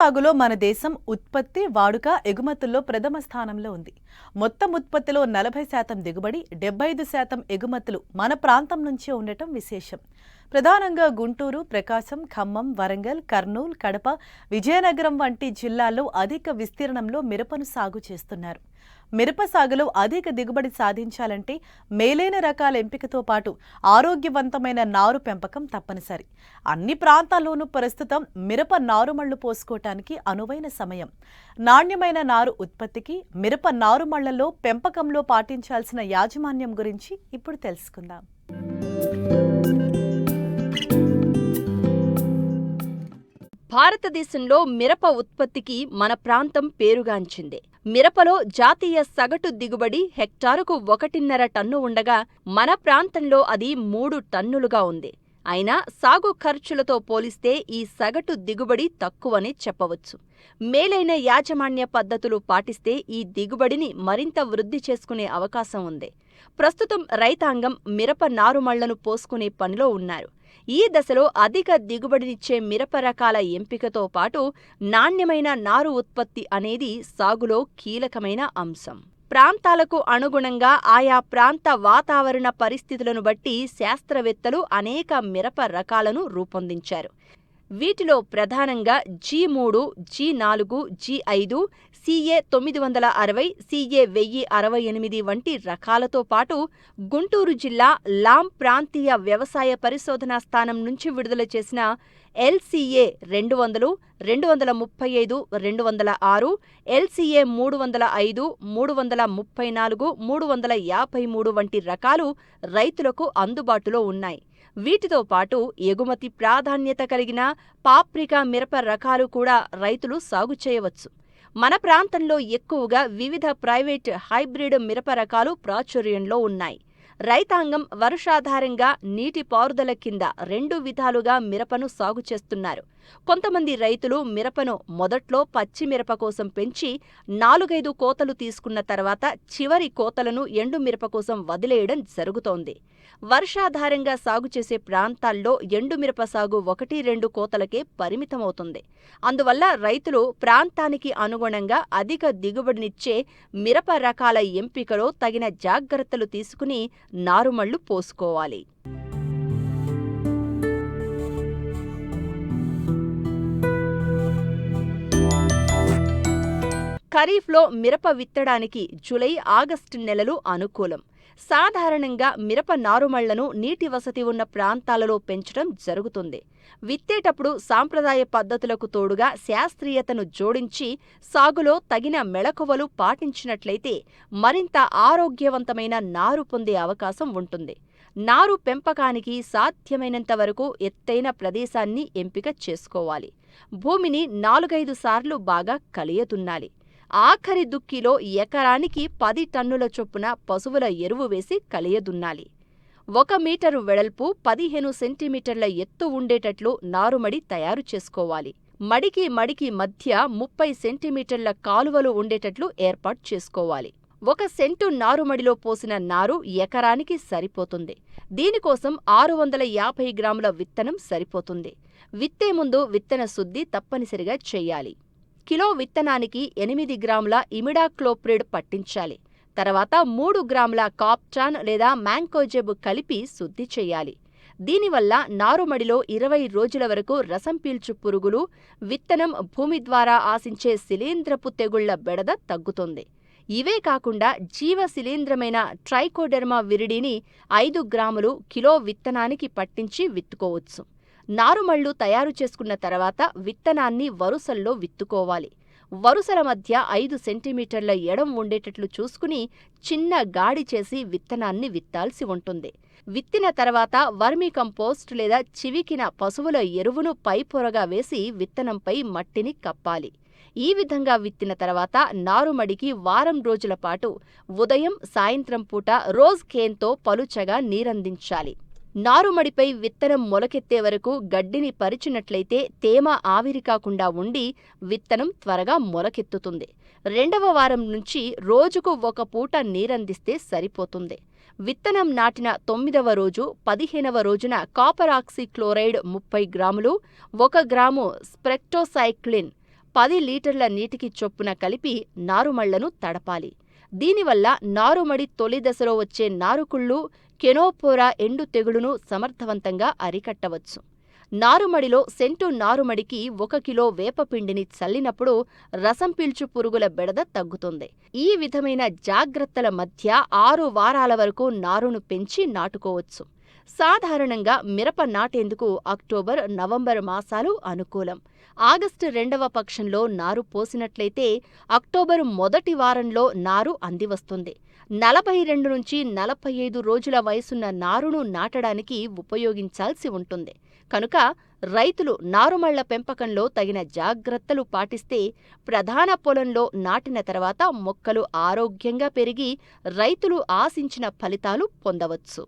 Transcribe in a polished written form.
సాగులో మన దేశం ఉత్పత్తి, వాడుక, ఎగుమతుల్లో ప్రథమ స్థానంలో ఉంది. మొత్తం ఉత్పత్తిలో 40% దిగుబడి, 75% ఎగుమతులు మన ప్రాంతం నుంచే ఉండటం విశేషం. ప్రధానంగా గుంటూరు, ప్రకాశం, ఖమ్మం, వరంగల్, కర్నూలు, కడప, విజయనగరం వంటి జిల్లాల్లో అధిక విస్తీర్ణంలో మిరపను సాగు చేస్తున్నారు. మిరప సాగులో అధిక దిగుబడి సాధించాలంటే మేలైన రకాల ఎంపికతో పాటు ఆరోగ్యవంతమైన నారు పెంపకం తప్పనిసరి. అన్ని ప్రాంతాల్లోనూ ప్రస్తుతం మిరప నారుమళ్లు పోసుకోవటానికి అనువైన సమయం. నాణ్యమైన నారు ఉత్పత్తికి మిరప నారుమళ్లలో పెంపకంలో పాటించాల్సిన యాజమాన్యం గురించి ఇప్పుడు తెలుసుకుందాం. భారతదేశంలో మిరప ఉత్పత్తికి మన ప్రాంతం పేరుగాంచిందే. మిరపలో జాతీయ సగటు దిగుబడి హెక్టారుకు 1.5 టన్ను ఉండగా మన ప్రాంతంలో అది 3 టన్నులుగా ఉంది. అయినా సాగు ఖర్చులతో పోలిస్తే ఈ సగటు దిగుబడి తక్కువనే చెప్పవచ్చు. మేలైన యాజమాన్య పద్ధతులు పాటిస్తే ఈ దిగుబడిని మరింత వృద్ధి చేసుకునే అవకాశం ఉంది. ప్రస్తుతం రైతాంగం మిరప నారుమళ్లను పోసుకునే పనిలో ఉన్నారు. ఈ దశలో అధిక దిగుబడినిచ్చే మిరప రకాల ఎంపికతో పాటు నాణ్యమైన నారు ఉత్పత్తి అనేది సాగులో కీలకమైన అంశం. ప్రాంతాలకు అనుగుణంగా ఆయా ప్రాంత వాతావరణ పరిస్థితులను బట్టి శాస్త్రవేత్తలు అనేక మిరప రకాలను రూపొందించారు. వీటిలో ప్రధానంగా G3, G4, G5, CA 960, CA 1068 వంటి రకాలతో పాటు గుంటూరు జిల్లా లాం ప్రాంతీయ వ్యవసాయ పరిశోధనా స్థానం నుంచి విడుదల చేసిన LCA 200, 235, 206, LCA 305, 334, 353 వంటి రకాలు రైతులకు అందుబాటులో ఉన్నాయి. వీటితో పాటు ఎగుమతి ప్రాధాన్యత కలిగిన పాప్రికా మిరప రకాలు కూడా రైతులు సాగు చేయవచ్చు. మన ప్రాంతంలో ఎక్కువగా వివిధ ప్రైవేట్ హైబ్రిడ్ మిరప రకాలు ప్రాచుర్యంలో ఉన్నాయి. రైతాంగం వర్షాధారంగా నీటిపారుదల కింద 2 విధాలుగా మిరపను సాగు చేస్తున్నారు. కొంతమంది రైతులు మిరపను మొదట్లో పచ్చి మిరప కోసం పెంచి 4-5 కోతలు తీసుకున్న తర్వాత చివరి కోతలను ఎండు మిరప కోసం వదిలేయడం జరుగుతోంది. వర్షాధారంగా సాగు చేసే ప్రాంతాల్లో ఎండుమిరప సాగు 1-2 కోతలకే పరిమితమవుతుంది. అందువల్ల రైతులు ప్రాంతానికి అనుగుణంగా అధిక దిగుబడినిచ్చే మిరప రకాల ఎంపికలో తగిన జాగ్రత్తలు తీసుకుని నారుమళ్లు పోసుకోవాలి. ఖరీఫ్లో మిరప విత్తడానికి జూలై, ఆగస్టు నెలలు అనుకూలం. సాధారణంగా మిరప నారుమళ్లను నీటి వసతి ఉన్న ప్రాంతాలలో పెంచడం జరుగుతుంది. విత్తేటప్పుడు సాంప్రదాయ పద్ధతులకు తోడుగా శాస్త్రీయతను జోడించి సాగులో తగిన మెళకువలు పాటించినట్లయితే మరింత ఆరోగ్యవంతమైన నారు పొందే అవకాశం ఉంటుంది. నారు పెంపకానికి సాధ్యమైనంత వరకు ఎత్తైన ప్రదేశాన్ని ఎంపిక చేసుకోవాలి. భూమిని 4-5 సార్లు బాగా కలియదున్నాలి. ఆఖరి దుక్కిలో ఎకరానికి 10 టన్నుల చొప్పున పశువుల ఎరువు వేసి కలియదున్నాలి. 1 మీటరు వెడల్పు, 15 సెంటీమీటర్ల ఎత్తు ఉండేటట్లు నారుమడి తయారు చేసుకోవాలి. మడికి మధ్య 30 సెంటీమీటర్ల కాలువలు ఉండేటట్లు ఏర్పాటు చేసుకోవాలి. 1 సెంటు నారుమడిలో పోసిన నారు ఎకరానికి సరిపోతుంది. దీనికోసం 650 గ్రాముల విత్తనం సరిపోతుంది. విత్తే ముందు విత్తన శుద్ధి తప్పనిసరిగా చెయ్యాలి. కిలో విత్తనానికి 8 గ్రాముల ఇమిడాక్లోప్రిడ్ పట్టించాలి. తర్వాత 3 గ్రాముల కాప్టాన్ లేదా మ్యాంకోజెబ్ కలిపి శుద్ధి చెయ్యాలి. దీనివల్ల నారుమడిలో 20 రోజుల వరకు రసం పీల్చు పురుగులు, విత్తనం భూమి ద్వారా ఆశించే శిలీంధ్రపు తెగుళ్ల బెడద తగ్గుతుంది. ఇవే కాకుండా జీవ శిలీంధ్రమైన ట్రైకోడెర్మా విరిడిని 5 గ్రాములు కిలో విత్తనానికి పట్టించి విత్తుకోవచ్చు. నారుమళ్లు తయారు చేసుకున్న తర్వాత విత్తనాన్ని వరుసల్లో విత్తుకోవాలి. వరుసల మధ్య 5 సెంటీమీటర్ల ఎడం ఉండేటట్లు చూసుకుని చిన్న గాడి చేసి విత్తనాన్ని విత్తాల్సి ఉంటుంది. విత్తిన తర్వాత వర్మీ కంపోస్ట్ లేదా చివికిన పశువుల ఎరువును పైపొరగా వేసి విత్తనంపై మట్టిని కప్పాలి. ఈ విధంగా విత్తిన తర్వాత నారుమడికి వారం రోజుల పాటు ఉదయం, సాయంత్రం పూట రోజ్ కేన్తో పలుచగా నీరందించాలి. నారుమడిపై విత్తనం మొలకెత్తే వరకు గడ్డిని పరిచినట్లయితే తేమ ఆవిరి కాకుండా ఉండి విత్తనం త్వరగా మొలకెత్తుతుంది. 2వ వారం నుంచి రోజుకు 1 పూట నీరందిస్తే సరిపోతుంది. విత్తనం నాటిన 9వ రోజు, 15వ రోజున కాపర్ ఆక్సీ క్లోరైడ్ 30 గ్రాములు, 1 గ్రాము స్ప్రెక్టోసైక్లిన్ 10 లీటర్ల నీటికి చొప్పున కలిపి నారుమళ్లను తడపాలి. దీనివల్ల నారుమడి తొలి దశలో వచ్చే నారుకుళ్ళు, కెనోపోరా ఎండు తెగులును సమర్థవంతంగా అరికట్టవచ్చు. నారుమడిలో సెంటు నారుమడికి 1 కిలో వేపపిండిని చల్లినప్పుడు రసం పీల్చు పురుగుల బెడద తగ్గుతుంది. ఈ విధమైన జాగ్రత్తల మధ్య 6 వారాల వరకు నారును పెంచి నాటుకోవచ్చు. సాధారణంగా మిరప నాటేందుకు అక్టోబర్, నవంబర్ మాసాలు అనుకూలం. ఆగస్టు 2వ పక్షంలో నారు పోసినట్లయితే అక్టోబరు మొదటి వారంలో నారు అందివస్తుంది. 42 నుంచి 45 రోజుల వయసున్న నారును నాటడానికి ఉపయోగించాల్సి ఉంటుంది. కనుక రైతులు నారుమళ్ల పెంపకంలో తగిన జాగ్రత్తలు పాటిస్తే ప్రధాన పొలంలో నాటిన తర్వాత మొక్కలు ఆరోగ్యంగా పెరిగి రైతులు ఆశించిన ఫలితాలు పొందవచ్చు.